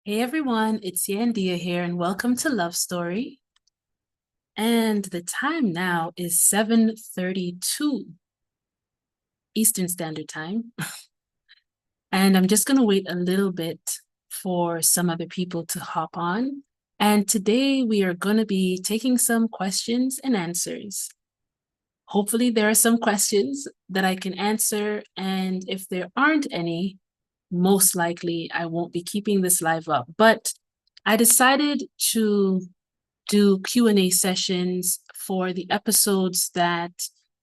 Hey everyone, it's Yandia here, and welcome to Love Story. And the time now is 7:32 Eastern Standard Time. And I'm just going to wait a little bit for some other people to hop on. And today we are going to be taking some questions and answers. Hopefully, there are some questions that I can answer. And if there aren't any, most likely I won't be keeping this live up. But I decided to do Q&A sessions for the episodes that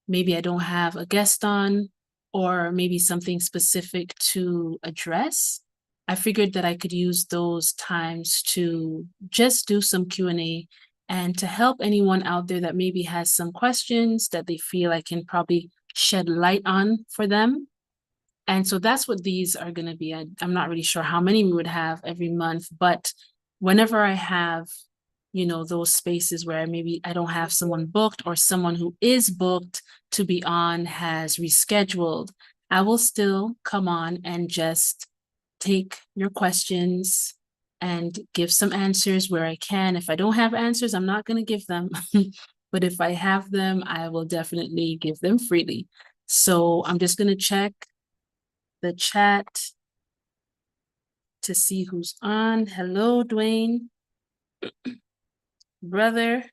maybe I don't have a guest on or maybe something specific to address. I figured that I could use those times to just do some Q&A and to help anyone out there that maybe has some questions that they feel I can probably shed light on for them. And so that's what these are going to be. I'm not really sure how many we would have every month, but whenever I have, those spaces where maybe I don't have someone booked or someone who is booked to be on has rescheduled, I will still come on and just take your questions and give some answers where I can. If I don't have answers, I'm not going to give them. But if I have them, I will definitely give them freely. So I'm just going to check the chat to see who's on. Hello, Duane. Brother.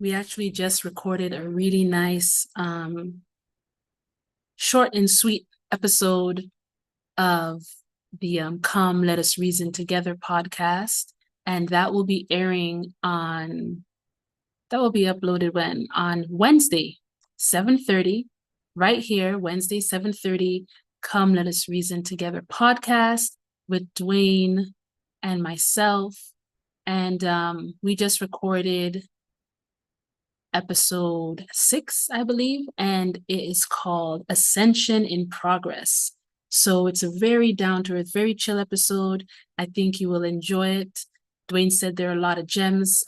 We actually just recorded a really nice, short and sweet episode of the Come Let Us Reason Together podcast. And that will be uploaded when? On Wednesday, 7:30, right here, Wednesday, 7:30, Come Let Us Reason Together podcast with Duane and myself. And we just recorded episode 6, I believe, and it is called Ascension in Progress. So it's a very down to earth, very chill episode. I think you will enjoy it. Duane said there are a lot of gems,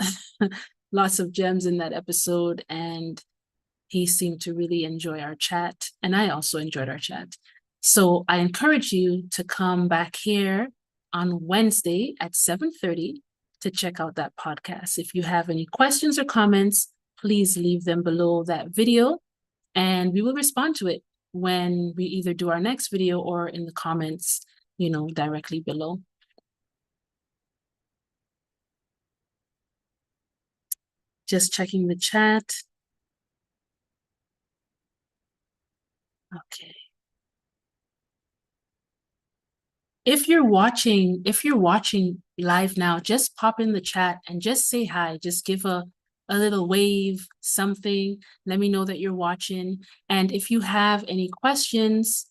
lots of gems in that episode, and he seemed to really enjoy our chat. And I also enjoyed our chat. So I encourage you to come back here on Wednesday at 7:30 to check out that podcast. If you have any questions or comments, please leave them below that video and we will respond to it when we either do our next video or in the comments, directly below. Just checking the chat. Okay. If you're watching live now, just pop in the chat and just say hi. Just give a little wave, something. Let me know that you're watching. And if you have any questions,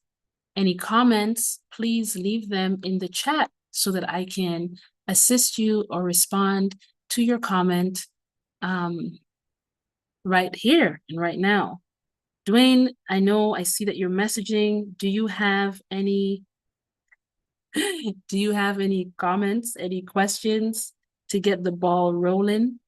any comments, please leave them in the chat so that I can assist you or respond to your comment right here and right now. Duane, I see that you're messaging. Do you have any comments, any questions to get the ball rolling?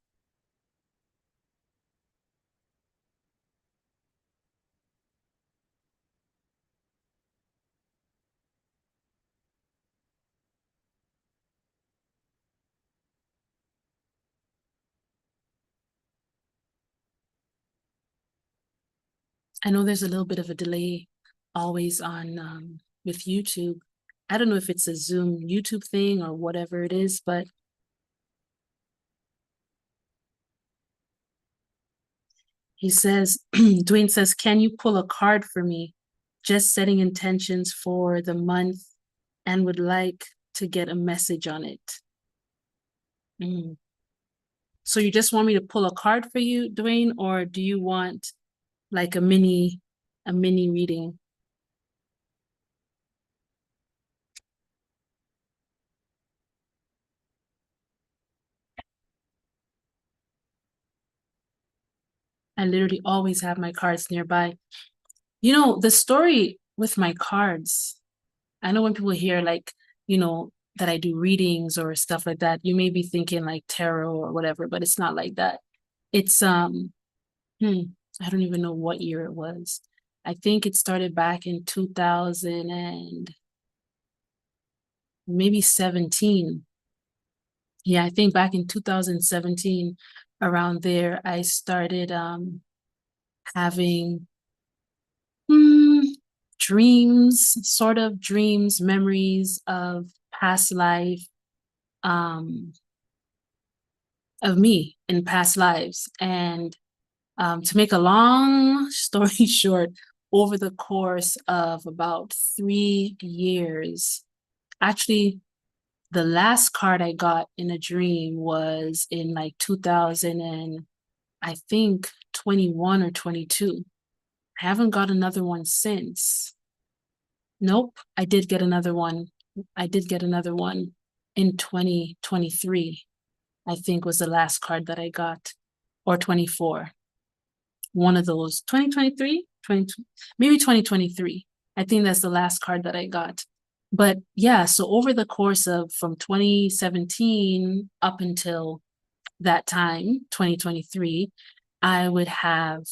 I know there's a little bit of a delay always on with YouTube. I don't know if it's a Zoom YouTube thing or whatever it is, but he says, Duane says, can you pull a card for me? Just setting intentions for the month and would like to get a message on it. Mm. So you just want me to pull a card for you, Duane, or do you want like a mini reading? I literally always have my cards nearby. The story with my cards, I know when people hear like, that I do readings or stuff like that, you may be thinking like tarot or whatever, but it's not like that. It's I don't even know what year it was. I think it started back in 2000 and maybe 17. Yeah, I think back in 2017, around there, I started having hmm, dreams, sort of dreams, memories of past life, um, of me in past lives. And to make a long story short, over the course of about 3 years, actually, the last card I got in a dream was in like 2000 and I think 21 or 22. I haven't got another one since. Nope, I did get another one. I did get another one in 2023, I think was the last card that I got, or 24. One of those, 2023, 20, maybe 2023. I think that's the last card that I got. But yeah, so over the course of from 2017 up until that time, 2023, I would have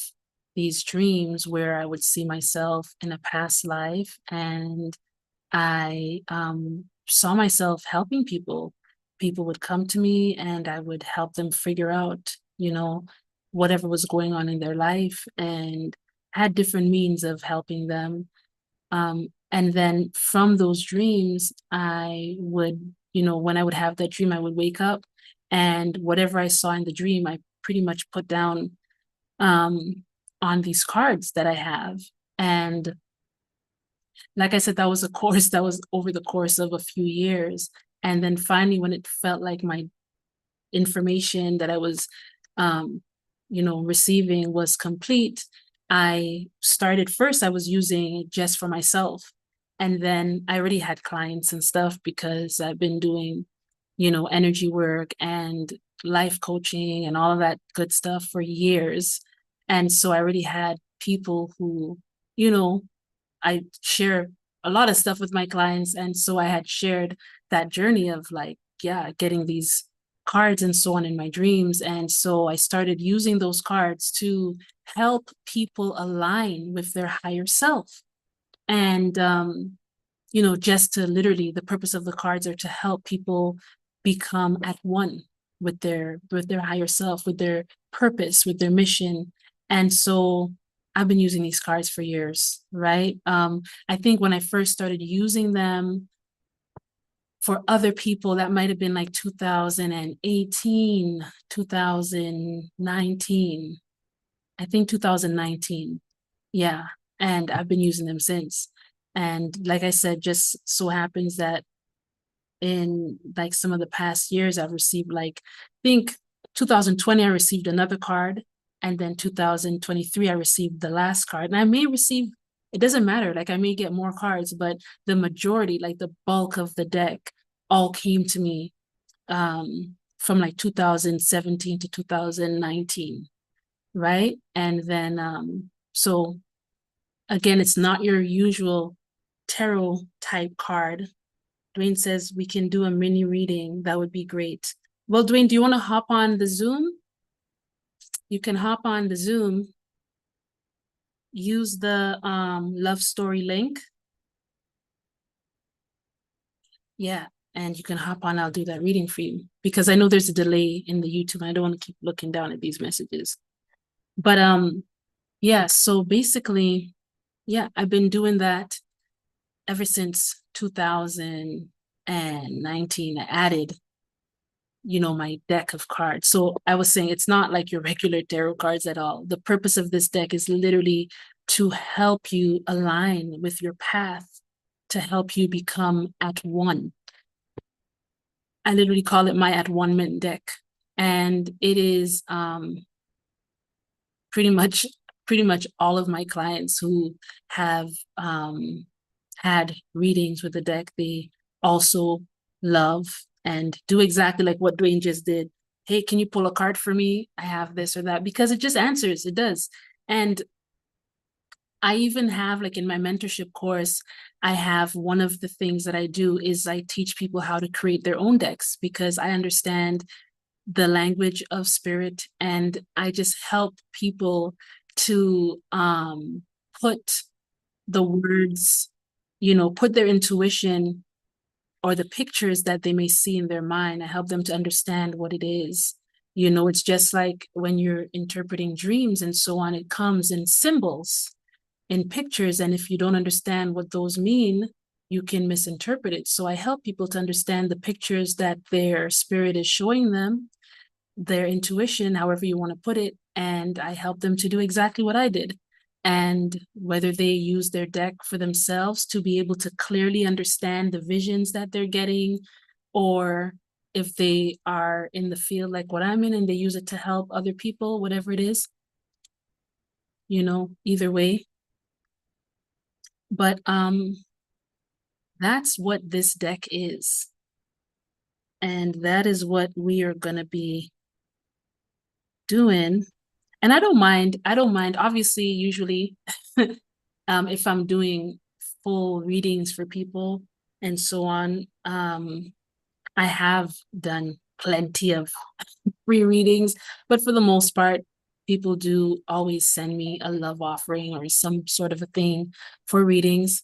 these dreams where I would see myself in a past life, and I saw myself helping people. People would come to me and I would help them figure out, whatever was going on in their life, and had different means of helping them. And then from those dreams, I would, when I would have that dream, I would wake up and whatever I saw in the dream, I pretty much put down on these cards that I have. And like I said, that was a course that was over the course of a few years. And then finally, when it felt like my information that I was, receiving was complete, I started first, I was using it just for myself. And then I already had clients and stuff because I've been doing, energy work and life coaching and all of that good stuff for years. And so I already had people who, you know, I share a lot of stuff with my clients. And so I had shared that journey of like, yeah, getting these cards and so on in my dreams. And so I started using those cards to help people align with their higher self. And, just to literally, the purpose of the cards are to help people become at one with their higher self, with their purpose, with their mission. And so I've been using these cards for years, right? I think when I first started using them for other people, that might have been like 2018, 2019. I think 2019. Yeah. And I've been using them since. And like I said, just so happens that in like some of the past years, I've received like, I think 2020, I received another card. And then 2023, I received the last card. And I may receive, it doesn't matter, like I may get more cards, but the majority, like the bulk of the deck, all came to me from like 2017 to 2019, right? And then, so again, it's not your usual tarot type card. Duane says we can do a mini reading. That would be great. Well, Duane, do you want to hop on the Zoom? You can hop on the Zoom. Use the love story link. Yeah, and you can hop on. I'll do that reading for you because I know there's a delay in the YouTube. I don't want to keep looking down at these messages. But yeah, so basically, yeah, I've been doing that ever since 2019. I added, my deck of cards. So I was saying it's not like your regular tarot cards at all. The purpose of this deck is literally to help you align with your path, to help you become at one. I literally call it my At-One-Ment deck. And it is pretty much all of my clients who have had readings with the deck, they also love and do exactly like what Duane just did. Hey, can you pull a card for me? I have this or that, because it just answers, it does. And I even have, like, in my mentorship course, I have one of the things that I do is I teach people how to create their own decks, because I understand the language of spirit, and I just help people to put the words, put their intuition or the pictures that they may see in their mind. I help them to understand what it is. It's just like when you're interpreting dreams and so on, it comes in symbols, in pictures. And if you don't understand what those mean, you can misinterpret it. So I help people to understand the pictures that their spirit is showing them, their intuition, however you want to put it. And I help them to do exactly what I did. And whether they use their deck for themselves to be able to clearly understand the visions that they're getting, or if they are in the field like what I'm in and they use it to help other people, whatever it is, either way. But that's what this deck is. And that is what we are going to be doing. And I don't mind, obviously, usually, if I'm doing full readings for people and so on, I have done plenty of free readings, but for the most part, people do always send me a love offering or some sort of a thing for readings,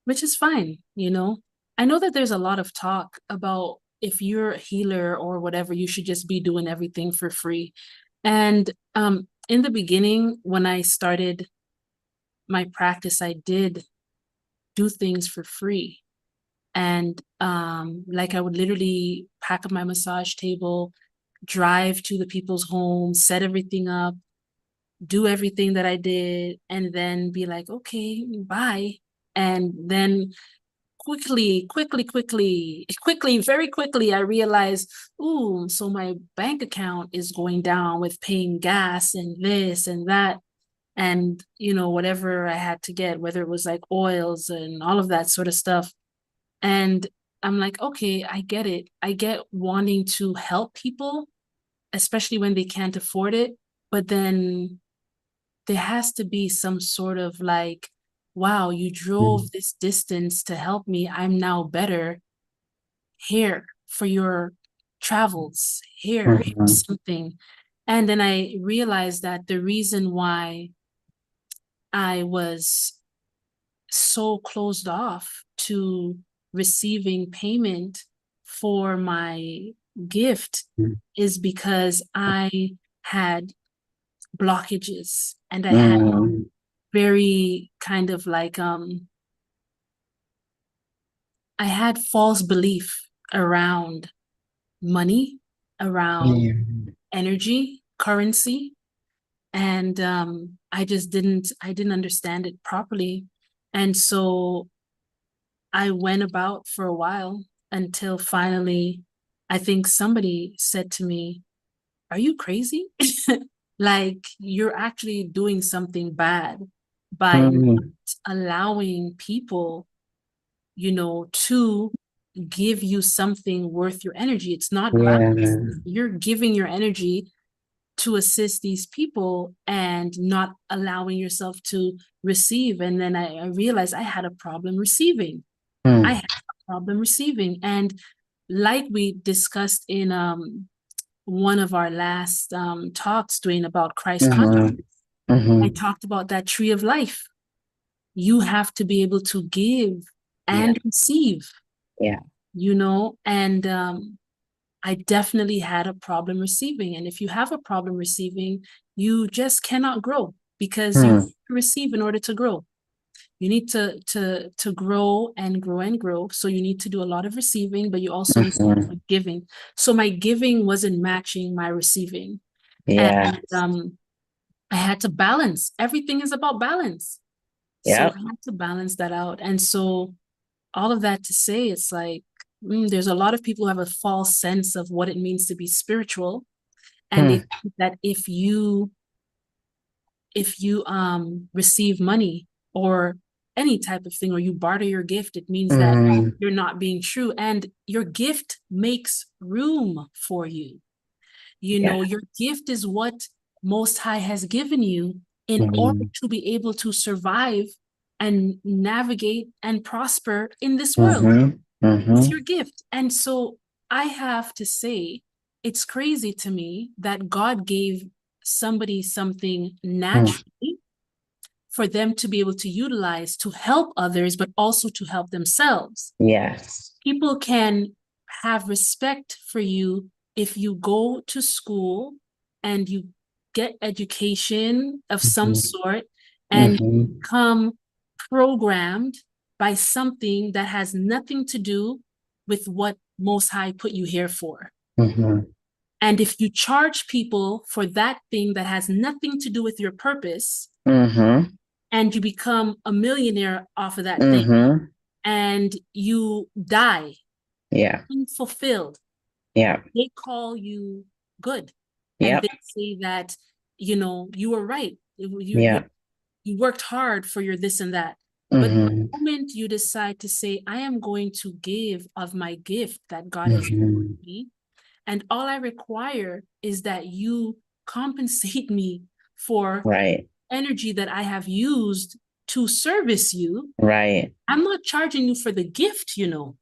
which is fine. I know that there's a lot of talk about if you're a healer or whatever, you should just be doing everything for free. And in the beginning, when I started my practice, I did do things for free. And like I would literally pack up my massage table, drive to the people's homes, set everything up, do everything that I did, and then be like, okay, bye. And then very quickly, I realized, ooh, so my bank account is going down with paying gas and this and that. And, whatever I had to get, whether it was like oils and all of that sort of stuff. And I'm like, okay, I get it. I get wanting to help people, especially when they can't afford it. But then there has to be some sort of like, wow, you drove this distance to help me. I'm now better. Here for your travels. Here's something. And then I realized that the reason why I was so closed off to receiving payment for my gift is because I had blockages, and I had very kind of like I had false belief around money, around energy, currency, and I didn't understand it properly. And so I went about for a while until finally I think somebody said to me, are you crazy? Like, you're actually doing something bad by not allowing people, to give you something worth your energy. It's not balance. You're giving your energy to assist these people and not allowing yourself to receive. And then I realized I had a problem receiving. I had a problem receiving. And like we discussed in one of our last talks, Duane, about Christ consciousness, I talked about that tree of life. You have to be able to give and receive. And I definitely had a problem receiving. And if you have a problem receiving, you just cannot grow, because you receive in order to grow. You need to grow and grow and grow. So you need to do a lot of receiving, but you also need to do giving. So my giving wasn't matching my receiving. And I had to balance. Everything is about balance. So I had to balance that out. And so all of that to say, it's like, there's a lot of people who have a false sense of what it means to be spiritual. And they think that if you receive money or any type of thing, or you barter your gift, it means that you're not being true. And your gift makes room for you. Your gift is what Most High has given you in order to be able to survive and navigate and prosper in this world. It's your gift. And so I have to say, it's crazy to me that God gave somebody something naturally for them to be able to utilize to help others, but also to help themselves. Yes. People can have respect for you if you go to school and you get education of some sort and become programmed by something that has nothing to do with what Most High put you here for. And if you charge people for that thing that has nothing to do with your purpose, and you become a millionaire off of that thing, and you die unfulfilled, they call you good. And they say that, you know, you were right. You worked hard for your this and that. But the moment you decide to say, I am going to give of my gift that God has given me, and all I require is that you compensate me for energy that I have used to service you. I'm not charging you for the gift, you know.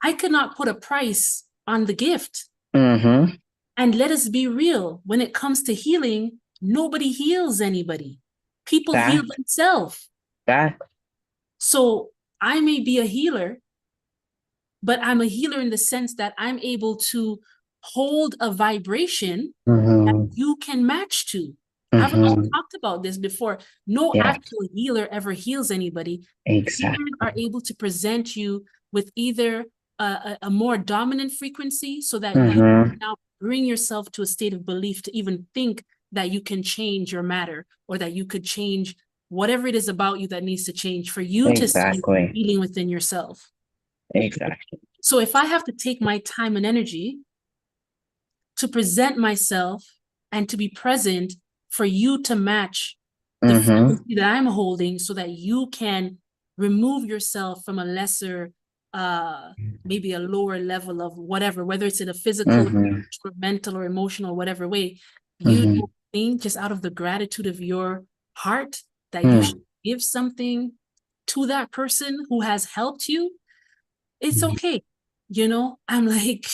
I cannot put a price on the gift. And let us be real, when it comes to healing, nobody heals anybody. People heal themselves. So I may be a healer, but I'm a healer in the sense that I'm able to hold a vibration that you can match to. I've already talked about this before. No actual healer ever heals anybody. Healers are able to present you with either a more dominant frequency so that you now bring yourself to a state of belief to even think that you can change your matter, or that you could change whatever it is about you that needs to change for you to see healing within yourself. So if I have to take my time and energy to present myself and to be present for you to match the frequency that I'm holding so that you can remove yourself from a lesser, maybe a lower level of whatever, whether it's in a physical, or mental, or emotional, whatever way, you don't think, just out of the gratitude of your heart, that you should give something to that person who has helped you. It's okay. You know, I'm like,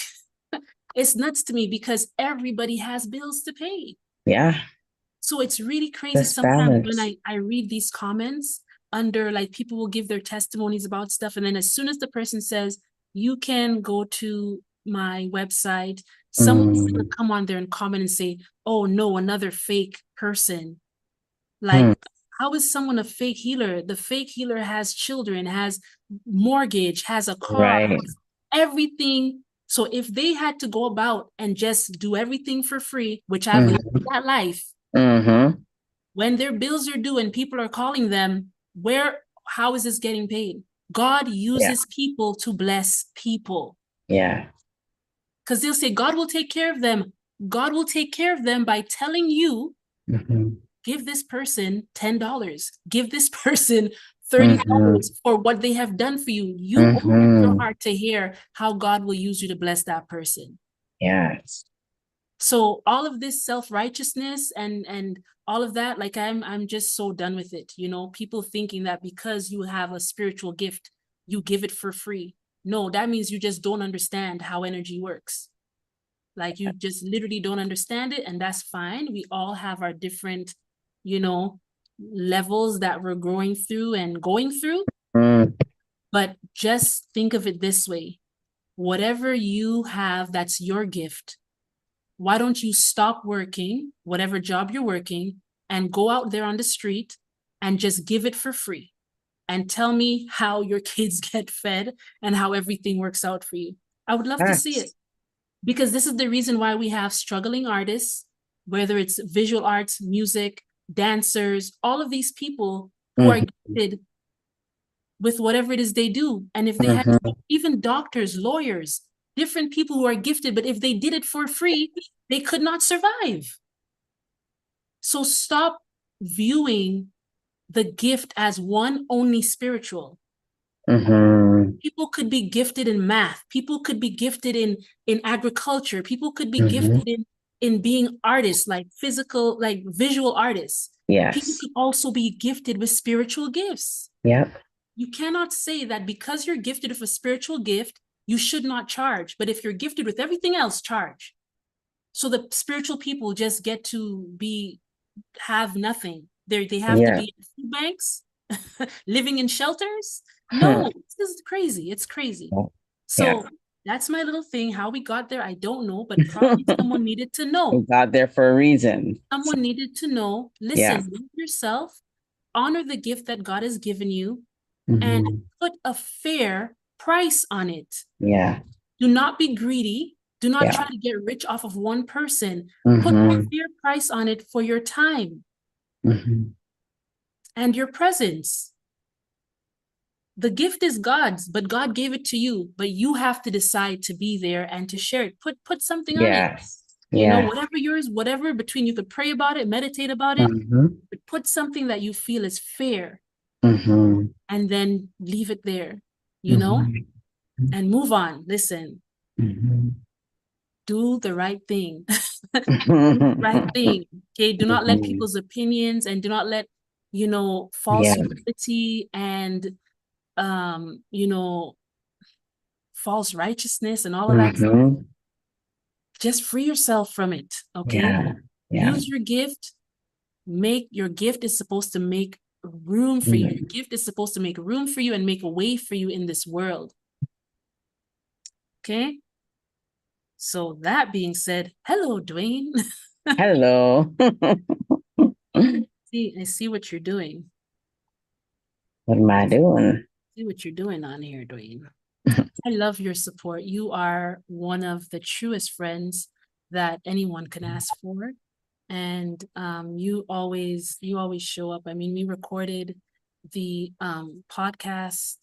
it's nuts to me because everybody has bills to pay. So it's really crazy sometimes when I read these comments under, like, people will give their testimonies about stuff, and then as soon as the person says, you can go to my website, someone's gonna come on there and comment and say, oh no, another fake person. Like, how is someone a fake healer? The fake healer has children, has mortgage, has a car, has everything. So if they had to go about and just do everything for free, which I've lived that life, when their bills are due and people are calling them, how is this getting paid? God uses people to bless people. Because they'll say, God will take care of them. God will take care of them by telling you, give this person $10, give this person $30 for what they have done for you. You open your heart to hear how God will use you to bless that person. So all of this self-righteousness and all of that, like, I'm just so done with it. You know, people thinking that because you have a spiritual gift, you give it for free. No, that means you just don't understand how energy works. Like, you just literally don't understand it, and that's fine. We all have our different, you know, levels that we're growing through and going through. But just think of it this way. Whatever you have that's your gift, why don't you stop working, whatever job you're working, and go out there on the street and just give it for free? And tell me how your kids get fed and how everything works out for you. I would love to see it. Because this is the reason why we have struggling artists, whether it's visual arts, music, dancers, all of these people who are gifted with whatever it is they do. And if they had, even doctors, lawyers, different people who are gifted, but if they did it for free, they could not survive. So stop viewing the gift as one only spiritual. People could be gifted in math. People could be gifted in agriculture. People could be gifted in in being artists, like physical, like visual artists. People Yes. could also be gifted with spiritual gifts. Yep. You cannot say that because you're gifted with a spiritual gift, you should not charge. But if you're gifted with everything else, charge. So the spiritual people just get to have nothing. They have to Yeah. be in food banks, living in shelters. Hmm. No, this is crazy. It's crazy. Yeah. So that's my little thing. How we got there, I don't know, but probably someone needed to We know. got there for a reason. Someone needed to know. Yeah. Listen, love yourself, honor the gift that God has given you, and Hmm. put a fair price on it. Yeah. Do not be greedy. Do not Yeah. try to get rich off of one person. Put a Hmm. fair price on it for your time Hmm. and your presence. The gift is God's, but God gave it to you, but you have to decide to be there and to share it. Put something on it. Yes. You know, Yeah. whatever yours, whatever between you could pray about it, meditate about it, Hmm. but put something that you feel is fair Hmm. and then leave it there, you know, Hmm. and move on. Listen, Hmm. do the right thing. Do the right Hmm. thing. Okay. Do not let people's opinions and do not let, false Yeah. humility and um, you know, false righteousness and all of that stuff. Hmm. Just free yourself from it. Okay. Yeah. Yeah. Use your gift. Make your gift is supposed to make room for you. Your Mm. gift is supposed to make room for you and make a way for you in this world. Okay. So that being said, hello, Duane. Hello. I see what you're doing. What am I doing? See what you're doing on here, Duane. I love your support. You are one of the truest friends that anyone can ask for. And you always show up. I mean, we recorded the podcast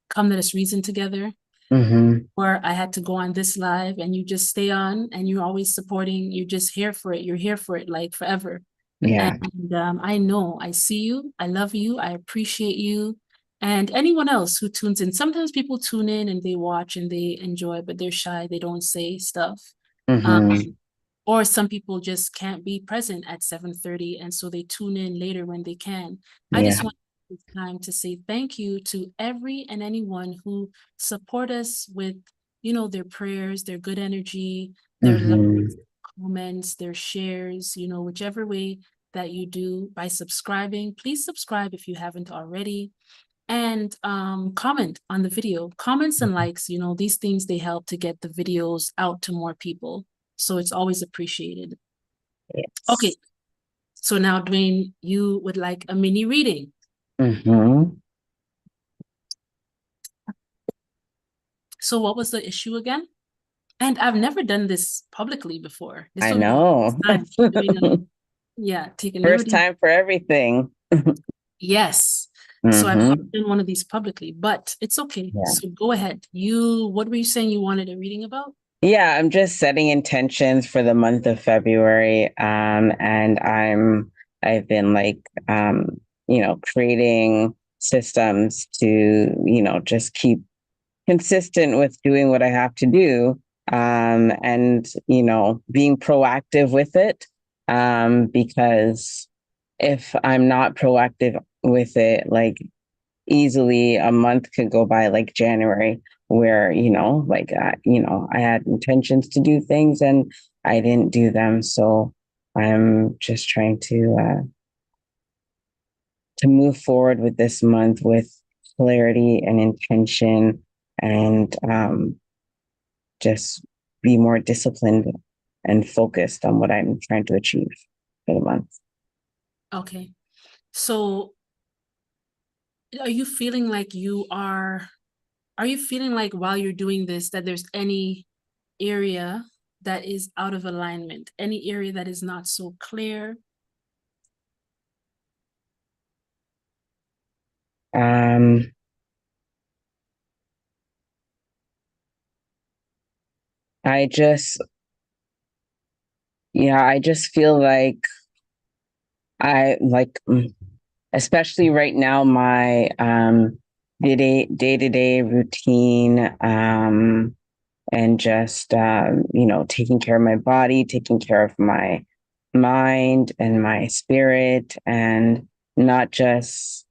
Come Let Us Reason together, Hmm. where I had to go on this live and you just stay on and you're always supporting, you're just here for it. You're here for it like forever. Yeah. And I know I see you, I love you, I appreciate you. And anyone else who tunes in, sometimes people tune in and they watch and they enjoy, but they're shy, they don't say stuff. Hmm. Um, or some people just can't be present at 7:30 and so they tune in later when they can. I Yeah. just want this time to say thank you to every and anyone who support us with, their prayers, their good energy, their love, Hmm. comments, their shares, whichever way that you do by subscribing. Please subscribe if you haven't already and comment on the video. Comments and likes, these things they help to get the videos out to more people. So it's always appreciated. Yes. Okay, so now Duane, you would like a mini reading. Hmm. So what was the issue again? And I've never done this publicly before. This I will be my know. first time doing taking First liberty. time for everything. Yes. So I've never Hmm. done one of these publicly, but it's okay. Yeah. So go ahead. What were you saying you wanted a reading about? Yeah, I'm just setting intentions for the month of February. And I've been like creating systems to, just keep consistent with doing what I have to do. And being proactive with it. Because if I'm not proactive with it, like easily a month could go by, like January, where I had intentions to do things and I didn't do them. So I'm just trying to move forward with this month with clarity and intention, and just be more disciplined and focused on what I'm trying to achieve for the month. Okay. So are you feeling like are you feeling like while you're doing this that there's any area that is out of alignment, any area that is not so clear? Um, I just, yeah, I just feel like I like, especially right now, my day to day routine. and just, taking care of my body, taking care of my mind and my spirit, and not just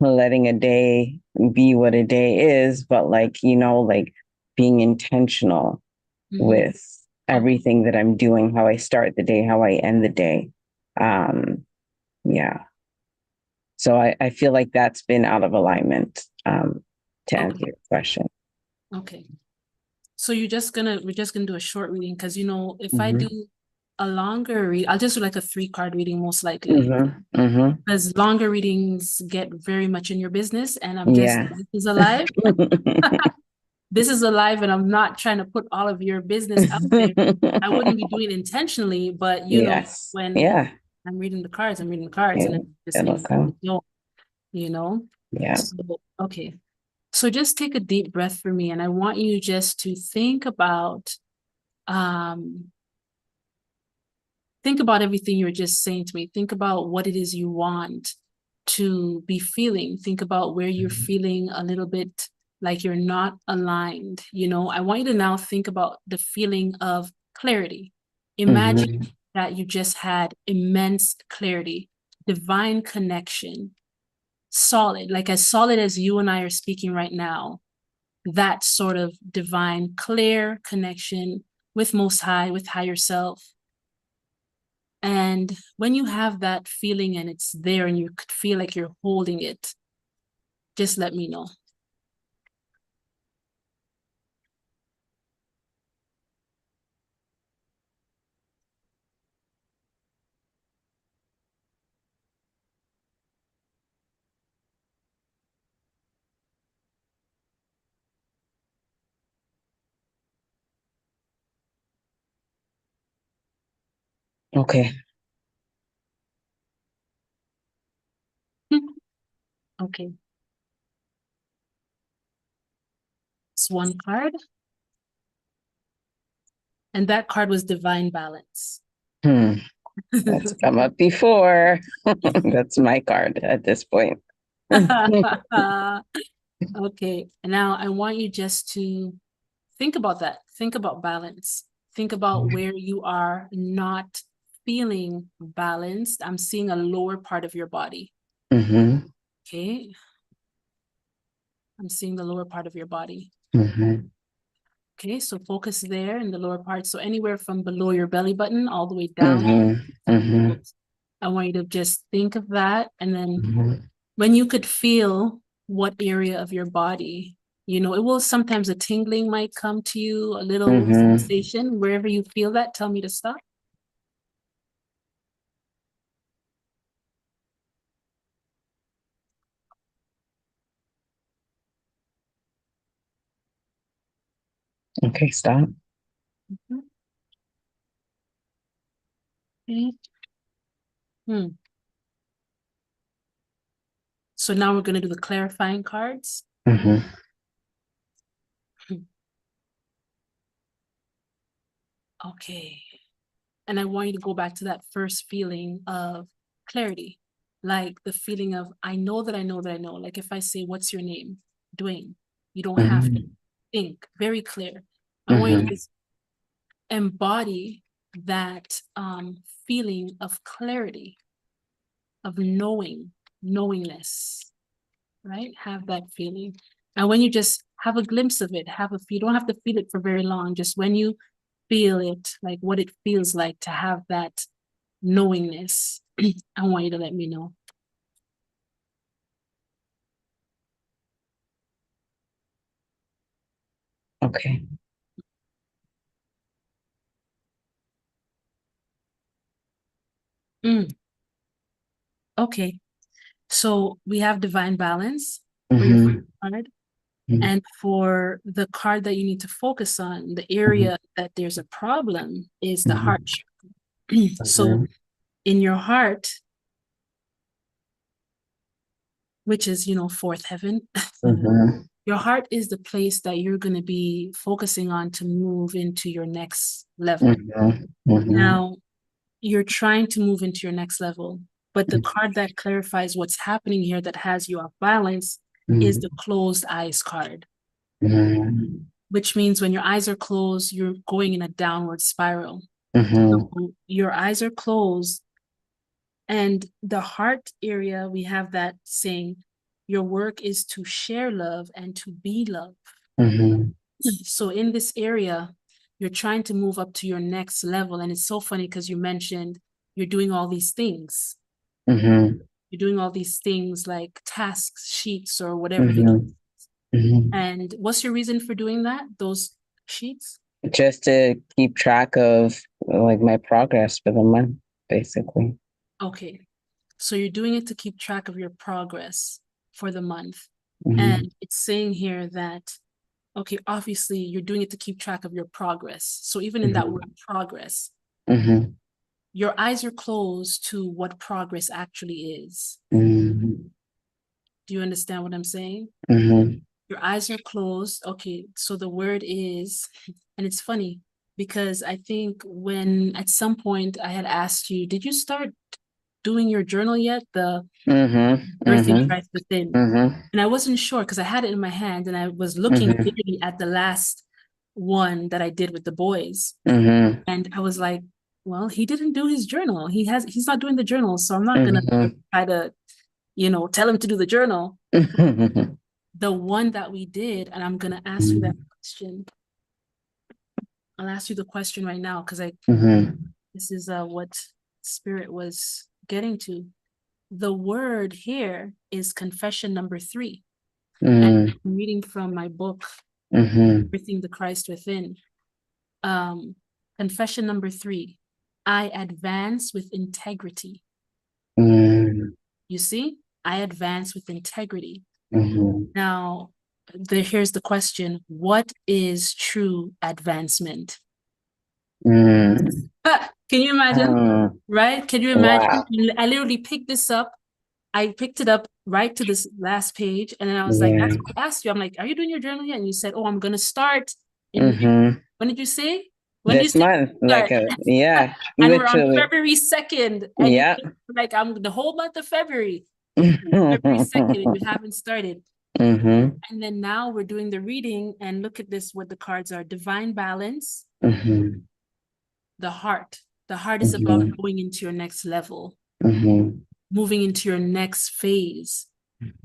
letting a day be what a day is, but like being intentional with everything that I'm doing, how I start the day, how I end the day. Yeah. So I feel like that's been out of alignment, to answer your question. Okay. So we're just gonna do a short reading because if I Mm-hmm. do a longer read, I'll just do like a 3-card reading most likely. Mm-hmm. Mm-hmm. Because longer readings get very much in your business, and Yeah. this is alive. This is alive, and I'm not trying to put all of your business out there. I wouldn't be doing it intentionally, but Yes. when Yeah. I'm reading the cards, and then just It'll things come. don't, you know. Yeah. So, okay. So just take a deep breath for me, and I want you just to um think about everything you were just saying to me. Think about what it is you want to be feeling. Think about where you're feeling a little bit like you're not aligned. I want you to now think about the feeling of clarity. Imagine Mm-hmm. that you just had immense clarity, divine connection, solid, like as solid as you and I are speaking right now. That sort of divine, clear connection with Most High, with higher self. And when you have that feeling and it's there and you could feel like you're holding it, just let me know. Okay. Okay. It's one card. And that card was divine balance. That's come up before. That's my card at this point. Okay. And now I want you just to think about that. Think about balance. Think about where you are not feeling balanced. I'm seeing a lower part of your body. Mm-hmm. Okay. I'm seeing the lower part of your body. Mm-hmm. Okay, so focus there in the lower part. So anywhere from below your belly button all the way down. Mm-hmm. Mm-hmm. I want you to just think of that. And then Mm-hmm. when you could feel what area of your body, it will sometimes a tingling might come to you, a little Mm-hmm. sensation. Wherever you feel that, tell me to stop. Okay, stop. Okay. So now we're going to do the clarifying cards. Mm-hmm. Okay. And I want you to go back to that first feeling of clarity, like the feeling of, I know that I know that I know. Like if I say, what's your name? Duane. You don't have to think, very clear. I want you to Mm-hmm. just embody that feeling of clarity, of knowingness, right? Have that feeling. And when you just have a glimpse of it, you don't have to feel it for very long. Just when you feel it, like what it feels like to have that knowingness, I want you to let me know. Okay. Okay. So we have divine balance for your Mm-hmm. card. Mm-hmm. And for the card that you need to focus on, the Mm-hmm. area that there's a problem is the Mm-hmm. heart chakra. So in your heart, which is, fourth heaven, Mm-hmm. your heart is the place that you're going to be focusing on to move into your next level. Mm-hmm. Mm-hmm. Now, you're trying to move into your next level, but the card that clarifies what's happening here that has you off balance is the closed eyes card. Mm-hmm. which means when your eyes are closed, you're going in a downward spiral. Mm-hmm. So your eyes are closed, and the heart area, we have that saying, your work is to share love and to be love. Mm-hmm. So in this area, you're trying to move up to your next level. And it's so funny because you mentioned you're doing all these things. Mm-hmm. You're doing all these things like tasks, sheets, or whatever the Mm-hmm. case. Mm-hmm. And what's your reason for doing that? Those sheets? Just to keep track of like my progress for the month, basically. Okay. So you're doing it to keep track of your progress for the month. Mm-hmm. And it's saying here that, okay, obviously you're doing it to keep track of your progress. So even in that Mm-hmm. word progress, Mm-hmm. your eyes are closed to what progress actually is. Mm-hmm. Do you understand what I'm saying? Mm-hmm. Your eyes are closed. Okay, so the word is, and it's funny because I think when at some point I had asked you, did you start doing your journal yet? The Mm-hmm. birthing Mm-hmm. Christ within. Mm-hmm. And I wasn't sure because I had it in my hand and I was looking Mm-hmm. literally at the last one that I did with the boys. Mm-hmm. And I was like, well, he didn't do his journal. He's not doing the journal. So I'm not gonna Mm-hmm. try to, tell him to do the journal. Mm-hmm. The one that we did, and I'm gonna ask you that question. I'll ask you the question right now because Mm-hmm. this is what Spirit was getting to. The word here is confession number 3. And Mm-hmm. I'm reading from my book, Mm-hmm. Birthing the Christ Within. Um, confession number 3. I advance with integrity. Mm-hmm. You see, I advance with integrity. Mm-hmm. Now, here's the question: what is true advancement? Mm-hmm. Can you imagine? Mm-hmm. Right? Can you imagine? Wow. I literally picked this up. I picked it up right to this last page, and then I was like, Yeah. that's what I asked you. I'm like, are you doing your journal yet? And you said, oh, I'm gonna start in, Mm-hmm. when did you say? When did you This say month, start? yeah, And we're on literally. February 2nd, and Yeah. you're like, I'm the whole month of February, February 2nd, and Mm-hmm. you haven't started. And then now we're doing the reading, and look at this, what the cards are: divine balance, Mm-hmm. the heart. The heart is about Mm-hmm. going into your next level, Mm-hmm. moving into your next phase.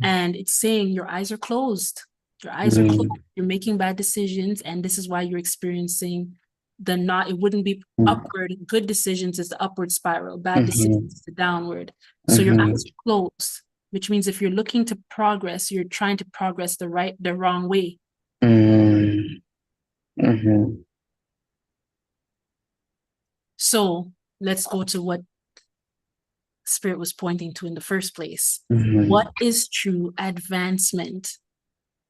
And it's saying your eyes are closed. Your eyes are closed. Mm-hmm. You're making bad decisions, and this is why you're experiencing the not. It wouldn't be upward. Good decisions is the upward spiral. Bad decisions Mm-hmm. is the downward. So your Mm-hmm. eyes are closed, which means if you're looking to progress, you're trying to progress the wrong way. Mm-hmm. Mm-hmm. So let's go to what Spirit was pointing to in the first place. Mm-hmm. What is true advancement?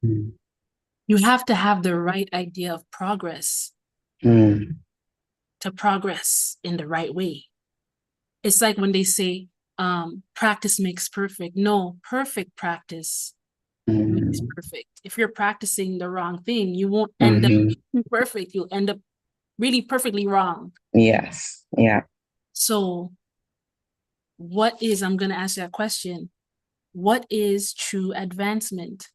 You have to have the right idea of progress Mm-hmm. to progress in the right way. It's like when they say, practice makes perfect. No, perfect practice makes Mm-hmm. perfect. If you're practicing the wrong thing, you won't end up Mm-hmm. perfect. You'll end up really perfectly wrong. Yes. Yeah. So, I'm going to ask you that question. What is true advancement?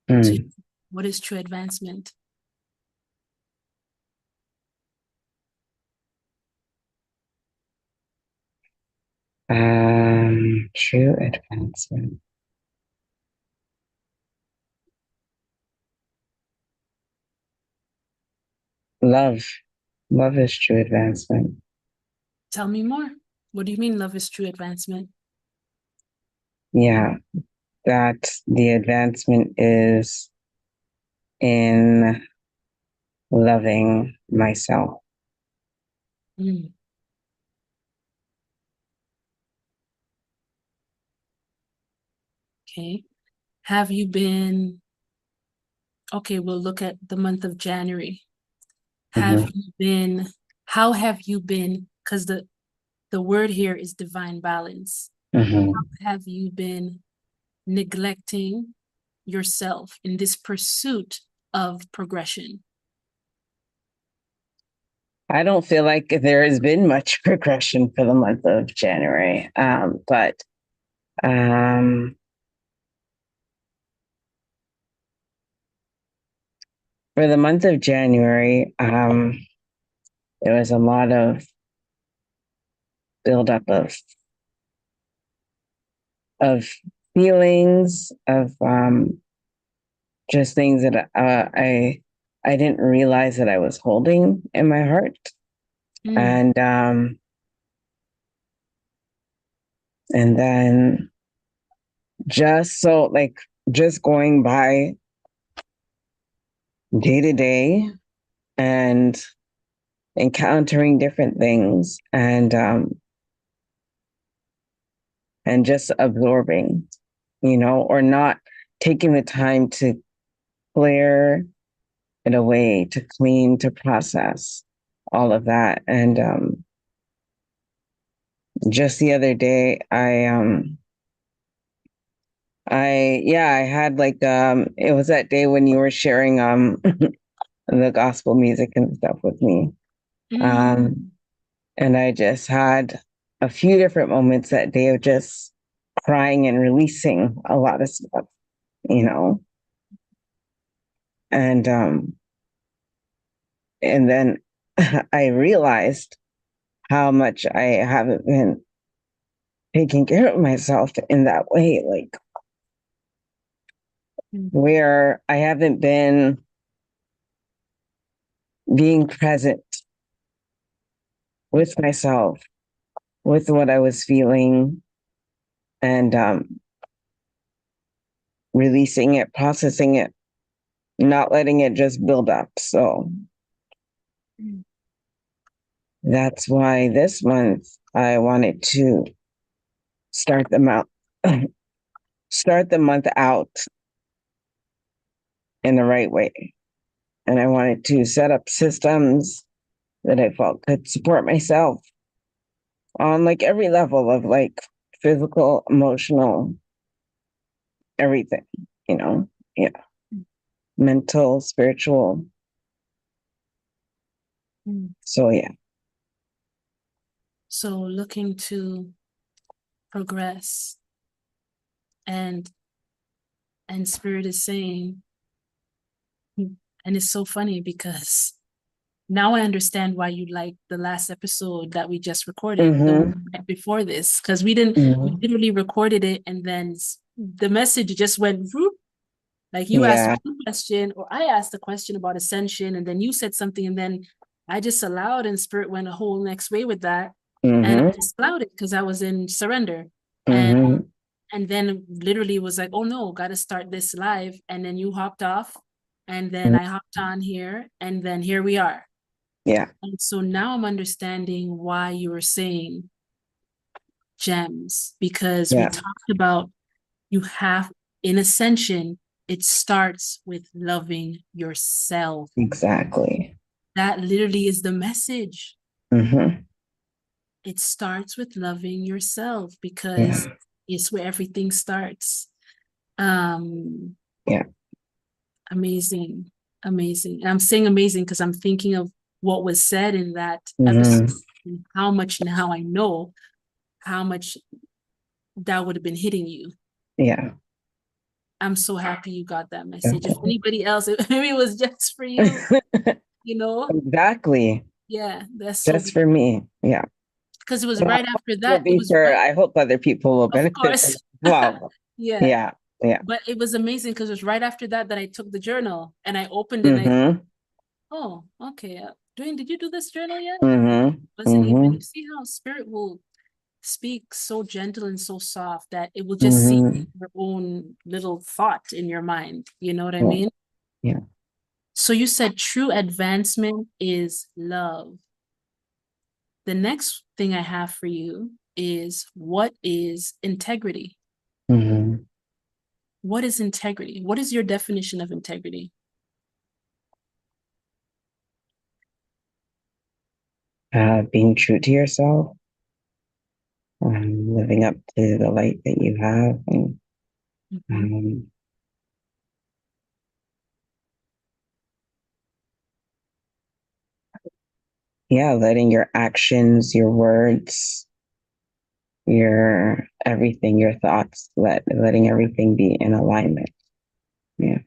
To Mm. what is true advancement? True advancement. Love. Love is true advancement. Tell me more. What do you mean love is true advancement? Yeah. That the advancement is in loving myself. Mm, okay. Have you been, okay, we'll look at the month of January. Have Mm-hmm. you been, how have you been, because the word here is divine balance. Mm-hmm. Have you been neglecting yourself in this pursuit of progression? I don't feel like there has been much progression for the month of January. But For the month of January, there was a lot of buildup of feelings of just things that I didn't realize that I was holding in my heart, Mm, and then just so like just going by day to day and encountering different things and just absorbing, or not taking the time to clear it away, to clean, to process all of that. And just the other day, I had like it was that day when you were sharing the gospel music and stuff with me. mm, Um and I just had a few different moments that day of just crying and releasing a lot of stuff, you know. And and then I realized how much I haven't been taking care of myself in that way, like mm, where I haven't been being present with myself, with what I was feeling, and releasing it, processing it, not letting it just build up. So mm, that's why this month I wanted to start the month start the month out in the right way. And I wanted to set up systems that I felt could support myself on like every level of like physical, emotional, everything, you know? Yeah. Mental, spiritual. mm. So yeah. So looking to progress, and Spirit is saying, and it's so funny because now I understand why you liked the last episode that we just recorded, the one Mm-hmm. right before this, because we Mm-hmm. literally recorded it and then the message just went whoop, like you asked Yeah. one question or I asked a question about ascension and then you said something and then I just allowed and Spirit went a whole next way with that. And I Mm-hmm. just allowed it because I was in surrender. And Mm-hmm. then literally was like, oh no, gotta start this live. And then you hopped off. And then I hopped on here. And then here we are. Yeah. And so now I'm understanding why you were saying gems, because we Yeah. talked about you have in ascension, it starts with loving yourself. Exactly. That literally is the message. Mm-hmm. It starts with loving yourself because Yeah. it's where everything starts. Um, Yeah. amazing, amazing. And I'm saying amazing because I'm thinking of what was said in that episode Mm-hmm. and how much now I know how much that would have been hitting you. Yeah. I'm so happy you got that message. If Definitely. anybody else, maybe it was just for you, you know? Exactly. Yeah, that's so Just for beautiful. me. Yeah. Because it was But right after will that. It be was for, right, I hope other people will of benefit from course. it as well. Yeah. Yeah. Yeah. But it was amazing because it was right after that that I took the journal and I opened it and I, Mm-hmm. oh, okay. Duane, did you do this journal yet? Mm-hmm. Wasn't even, Mm-hmm. you see how spirit will speak so gentle and so soft that it will just see Mm-hmm. your own little thought in your mind. You know what I Yeah. mean? Yeah. So you said true advancement is love. The next thing I have for you is what is integrity? Mm-hmm. What is integrity? What is your definition of integrity? Being true to yourself, living up to the light that you have, and Mhm. um, yeah, letting your actions, your words, your everything, your thoughts, letting everything be in alignment. Yeah.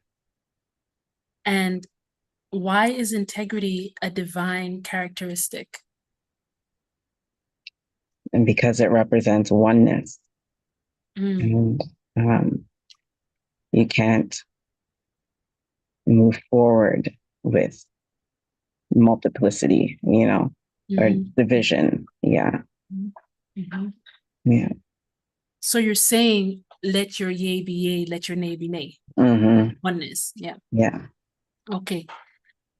And Why is integrity a divine characteristic? And because it represents oneness. Mm. And you can't move forward with multiplicity, or Mm-hmm. division. Yeah. Mm-hmm. Yeah. So you're saying, let your yea be yea, let your nay be nay. Mm-hmm. Oneness. Yeah. Yeah. Okay.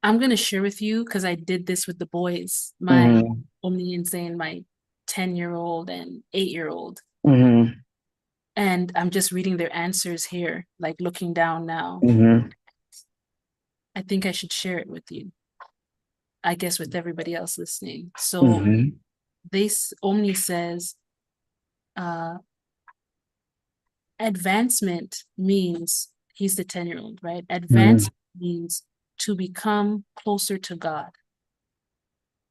I'm going to share with you, because I did this with the boys, my Mm-hmm. Omni Insane, my 10-year-old and 8-year-old. Mm-hmm. And I'm just reading their answers here, like looking down now. Mm-hmm. I think I should share it with you. I guess with everybody else listening. So Mm-hmm. this Omni says, uh, advancement means, he's the 10-year-old, right? Advancement means to become closer to God.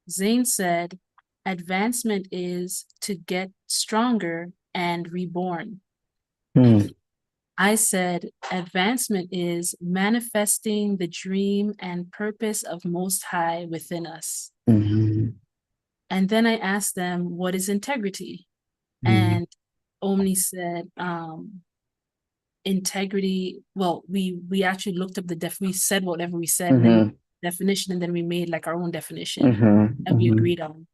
Zane said, advancement is to get stronger and reborn. Mm-hmm. I said, advancement is manifesting the dream and purpose of Most High within us. Mm-hmm. And then I asked them, what is integrity? Mm-hmm. And Omni said, integrity. Well, we actually looked up we said whatever we said, and then definition, and then we made like our own definition that we Mm-hmm. agreed on.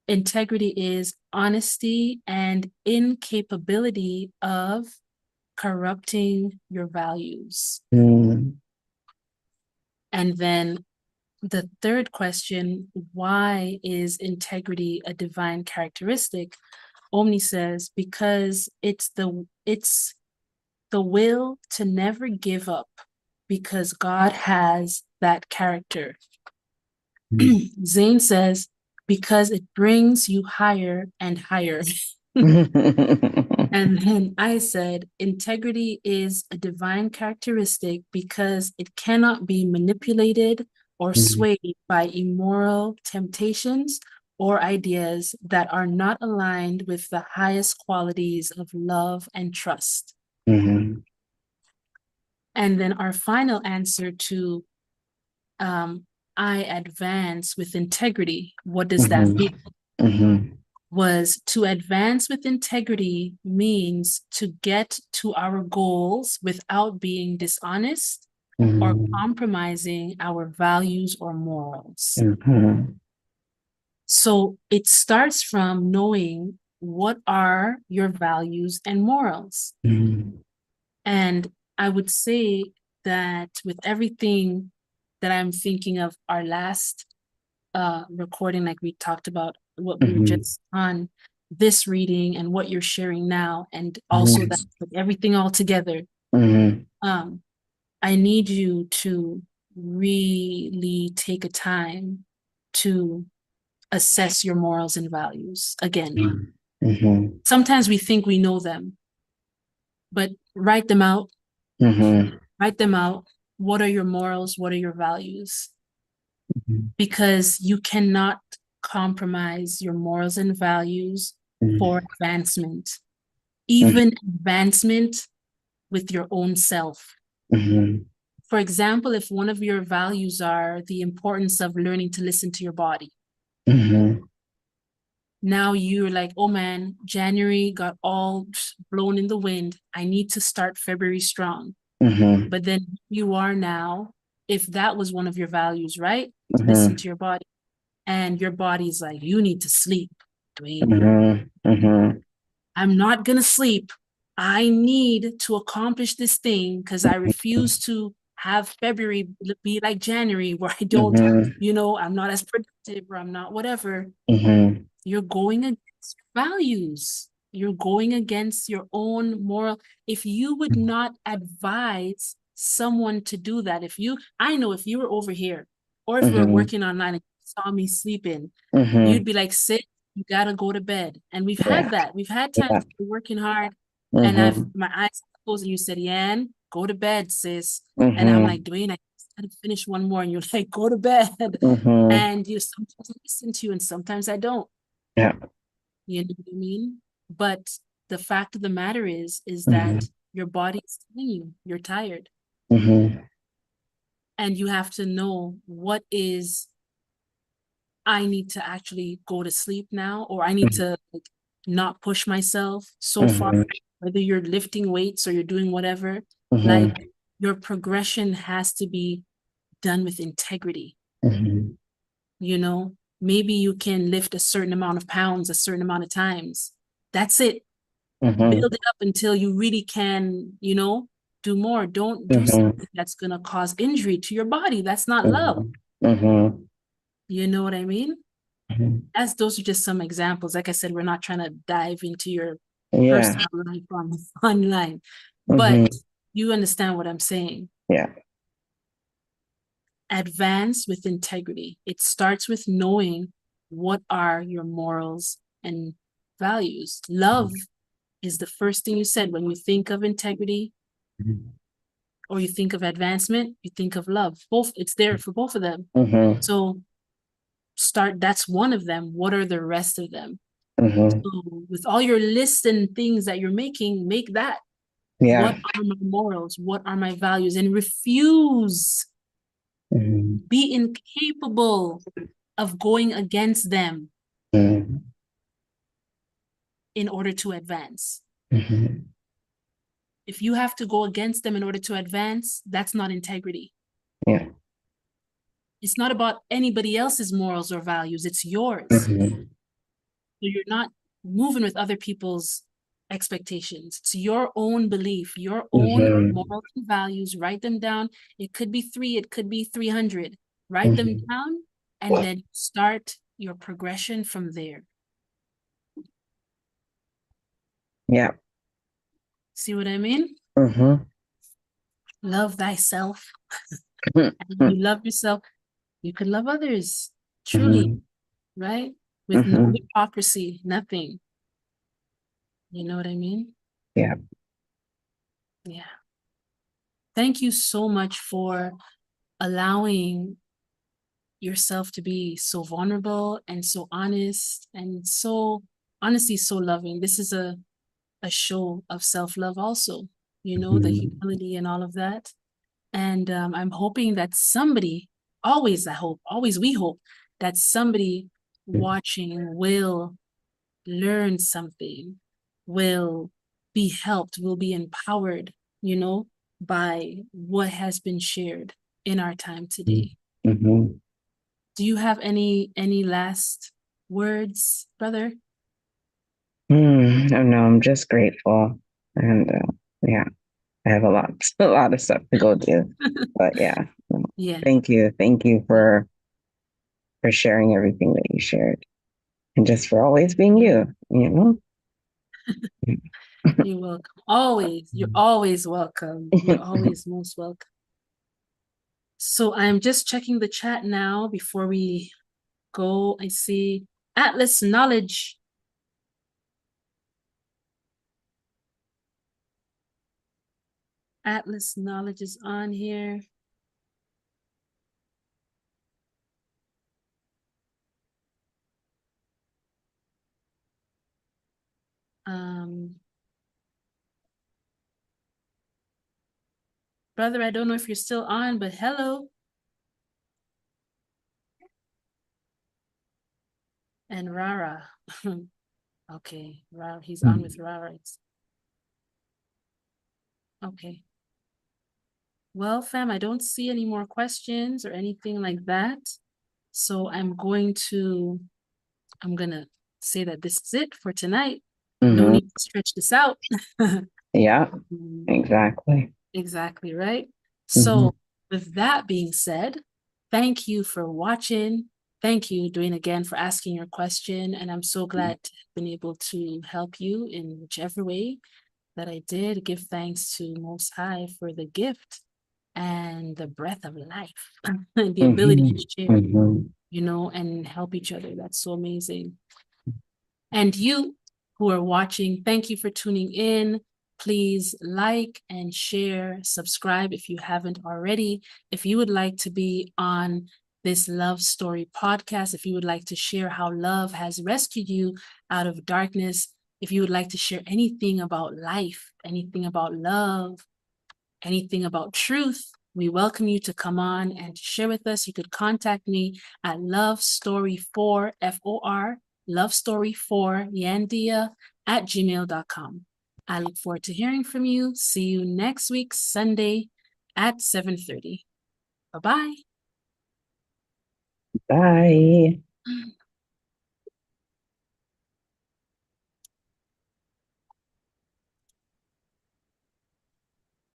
Integrity is honesty and incapability of corrupting your values. Mm-hmm. And then the third question, why is integrity a divine characteristic? Omni says, because it's the will to never give up, because God has that character. Zane says, because it brings you higher and higher. And then I said, integrity is a divine characteristic because it cannot be manipulated or swayed by immoral temptations or ideas that are not aligned with the highest qualities of love and trust. Mm-hmm. And then our final answer to I advance with integrity, what does that mean? Mm-hmm. Was to advance with integrity means to get to our goals without being dishonest or compromising our values or morals. Mm-hmm. So it starts from knowing what are your values and morals. Mm-hmm. And I would say that with everything that I'm thinking of, our last recording, like we talked about what we were Mm-hmm. just on, this reading and what you're sharing now, and also that Yes. like, everything all together, Mm-hmm. I need you to really take a time to assess your morals and values again. Mm-hmm. Sometimes we think we know them, but write them out. Mm-hmm. Write them out. What are your morals? What are your values? Mm-hmm. Because you cannot compromise your morals and values for advancement, even advancement with your own self. Mm-hmm. For example, if one of your values are the importance of learning to listen to your body, Mm-hmm. now you're like, oh man, January got all blown in the wind. I need to start February strong. Mm-hmm. But then you are now, if that was one of your values, right? To listen Mm-hmm. to your body. And your body's like, you need to sleep, Duane. Mm-hmm. Mm-hmm. I'm not going to sleep. I need to accomplish this thing because I refuse to have February be like January where I don't, I'm not as productive or I'm not whatever. Mm-hmm. You're going against values. You're going against your own moral. If you would not advise someone to do that, I know if you were over here or if we were Mm-hmm. working online and you saw me sleeping, Mm-hmm. you'd be like, sit, you gotta go to bed. And we've Yeah. had that. We've had Yeah. times we're working hard and Mm-hmm. my eyes closed and you said, Yan, go to bed, sis. And I'm Mm-hmm. like, Duane, I gotta finish one more. And you're like, go to bed. Mm-hmm. And you sometimes I listen to you and sometimes I don't. Yeah. You know what I mean? But the fact of the matter is Mm-hmm. that your body is telling you you're tired. Mm-hmm. And you have to know what is, I need to actually go to sleep now, or I need to like, not push myself so far, whether you're lifting weights or you're doing whatever, like your progression has to be done with integrity. You know, maybe you can lift a certain amount of pounds a certain amount of times. That's it. Build it up until you really can, you know, do more. Don't do something that's going to cause injury to your body. That's not love. You know what I mean? As those are just some examples. Like I said, we're not trying to dive into your personal life online, but you understand what I'm saying. Yeah. Advance with integrity. It starts with knowing what are your morals and values. Love is the first thing you said when you think of integrity or you think of advancement, you think of love. Both, it's there for both of them. So that's one of them. What are the rest of them? So with all your lists and things that you're making, make that. What are my morals? What are my values? And refuse. Be incapable of going against them in order to advance. If you have to go against them in order to advance, that's not integrity. Yeah. It's not about anybody else's morals or values. It's yours. So you're not moving with other people's expectations. It's your own belief, your own morals and values. Write them down. It could be 3, it could be 300. Write them down and then start your progression from there. Yeah. See what I mean? Love thyself. And when you love yourself, you can love others. Truly, right? With no hypocrisy, nothing. You know what I mean? Yeah. Yeah. Thank you so much for allowing yourself to be so vulnerable and so honest and so honestly so loving. This is a show of self-love also, you know, the humility and all of that. And I'm hoping that somebody, always I hope, always we hope that somebody watching will learn something, will be helped, will be empowered, you know, by what has been shared in our time today. Do you have any last words, brother? No, I'm just grateful. And yeah, I have a lot of stuff to go do. But yeah. Yeah. Thank you. Thank you for sharing everything that you shared. And just for always being you, you know? You're welcome. Always. You're always welcome. You're always most welcome. So I'm just checking the chat now before we go. I see Atlas Knowledge. Atlas Knowledge is on here. Brother, I don't know if you're still on, but hello. And Rara. Okay, Rara, he's on with Rara. Okay. Well, fam, I don't see any more questions or anything like that. So I'm gonna say that this is it for tonight. No need to stretch this out. Yeah, exactly. Exactly, right? So with that being said, thank you for watching. Thank you, Duane, again for asking your question. And I'm so glad to have been able to help you in whichever way that I did. Give thanks to Most High for the gift and the breath of life, the ability to share, you know, and help each other. That's so amazing. And you who are watching, thank you for tuning in. Please like and share, subscribe if you haven't already. If you would like to be on this love story podcast, if you would like to share how love has rescued you out of darkness, if you would like to share anything about life, anything about love, anything about truth, We welcome you to come on and share with us. You could contact me at lovestory4, F-O-R, lovestory4, yandia @gmail.com. I look forward to hearing from you. See you next week, Sunday at 7:30. Bye-bye. Bye.